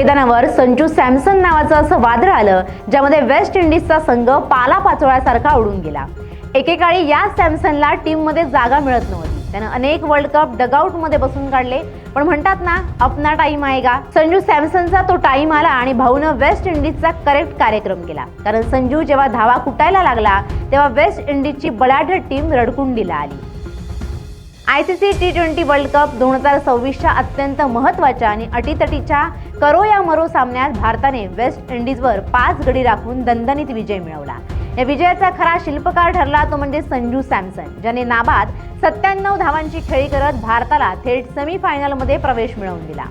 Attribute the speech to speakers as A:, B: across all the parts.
A: मैदानावर संजू सॅमसन नावाचं असं वादळ आलं, ज्यामध्ये वेस्ट इंडिजचा संघ पालापाचोळ्यासारखा उडून गेला। एकेकाळी या सॅमसनला टीममध्ये जागा मिळत नव्हती। त्यानं अनेक वर्ल्ड कप डगआउटमध्ये बसून काढले, पण म्हणतात ना, अपना टाइम आएगा। संजू सॅमसनचा तो टाइम आला आणि भाऊनं वेस्ट इंडिजचा करेक्ट कार्यक्रम केला। कारण संजू जेव्हा धावा कुटायला लागला, तेव्हा वेस्ट इंडिजची बलाढ्य टीम रडकुंडीला आली। ICC T20 वर्ल्ड कप 2026च्या अत्यंत महत्त्वाच्या आणि अटीतटीच्या करो या मरो सामन्यात भारताने वेस्ट इंडिजवर 5 गडी राखून दणदणीत विजय मिळवला। या विजयाचा खरा शिल्पकार ठरला तो म्हणजे संजू सॅमसन, ज्याने नाबाद 97 धावांची खेळी करत भारताला थेट सेमीफायनलमध्ये प्रवेश मिळवून दिला।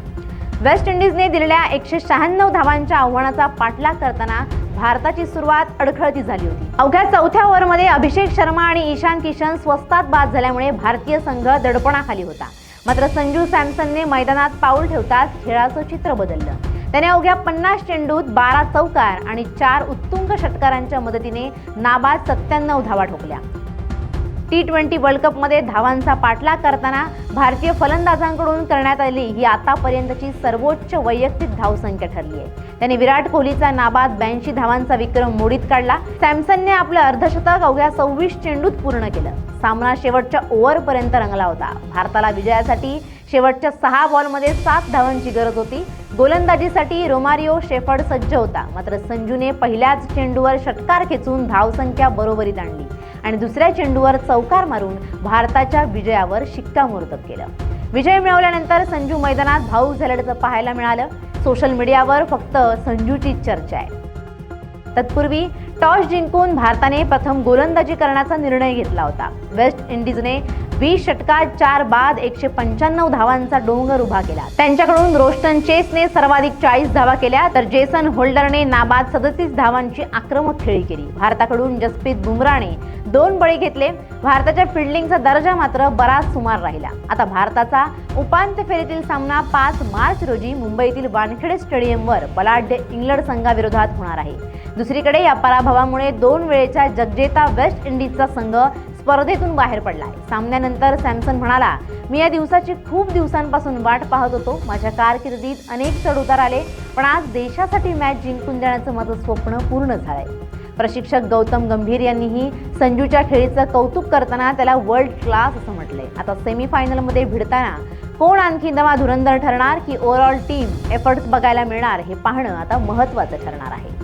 A: वेस्ट इंडिजने दिलेल्या 196 धावांच्या आव्हानाचा पाठलाग करताना भारताची सुरुवात अडखळती झाली होती। अवघ्या चौथ्या ओव्हरमध्ये अभिषेक शर्मा आणि ईशान किशन स्वस्तात बाद झाल्यामुळे भारतीय संघ दडपणाखाली होता। मात्र संजू सॅमसनने मैदानात पाऊल ठेवताच खेळाचं चित्र बदललं। त्याने अवघ्या 50 चेंडूत 12 चौकार आणि 4 उत्तुंग षटकारांच्या मदतीने नाबाद 97 धावा ठोकल्या। T20 वर्ल्ड कपमध्ये धावांचा पाठलाग करताना भारतीय फलंदाजांकडून करण्यात आलेली ही आतापर्यंतची सर्वोच्च वैयक्तिक धावसंख्या ठरली आहे। त्याने विराट कोहलीचा नाबाद 82 धावांचा विक्रम मोडीत काढला। सॅमसनने आपलं अर्धशतक अवघ्या 26 चेंडूत पूर्ण केलं। सामना शेवटच्या ओव्हरपर्यंत रंगला होता। भारताला विजयासाठी शेवटच्या 6 बॉलमध्ये 7 धावांची गरज होती। गोलंदाजीसाठी रोमारिओ शेफर्ड सज्ज होता, मात्र संजूने पहिल्याच चेंडूवर षटकार खेचून धावसंख्या बरोबरीत आणली आणि दुसऱ्या चेंडूवर चौकार मारून भारताच्या विजयावर शिक्कामोर्तब केलं। विजय मिळवल्यानंतर संजू मैदानात भाऊक झाल्याचं पाहायला मिळालं। सोशल मीडियावर फक्त संजूची चर्चा आहे। तत्पूर्वी टॉस जिंकून भारताने प्रथम गोलंदाजी करण्याचा निर्णय घेतला होता। वेस्ट इंडिजने 20 षटकात 4 बाद 195 धावांचा डोंगर उभा केला। त्यांच्याकडून रोस्टन चेसने सर्वाधिक 40 धावा केल्या, तर जेसन होल्डरने नाबाद 37 धावांची आक्रमक खेळी केली। भारताकडून जसप्रीत बुमराहने 2 बळी घेतले। भारताच्या फिल्डिंगचा दर्जा मात्र बराच सुमार राहिला। आता भारताचा उपांत्य फेरीतील सामना 5 मार्च रोजी मुंबईतील वानखेडे स्टेडियमवर बलाढ्य इंग्लंड संघाविरोधात होणार आहे। दुसरीकडे या पराभवामुळे 2 वेळेच्या जगजेता वेस्ट इंडिजचा संघ स्पर्धेतून बाहेर पडलाय। सामन्यानंतर सॅमसन म्हणाला, मी या दिवसाची खूप दिवसांपासून वाट पाहत होतो। माझ्या कारकिर्दीत अनेक चढउतार आले, पण आज देशासाठी मॅच जिंकून देण्याचं माझं स्वप्न पूर्ण झालंय। प्रशिक्षक गौतम गंभीर यांनीही संजूच्या खेळीचं कौतुक करताना त्याला वर्ल्ड क्लास असं म्हटलंय। आता सेमीफायनलमध्ये भिडताना कोण आणखी नवा धुरंधर ठरणार की ओव्हरऑल टीम एफर्ट्स बघायला मिळणार, हे पाहणं आता महत्त्वाचं ठरणार आहे।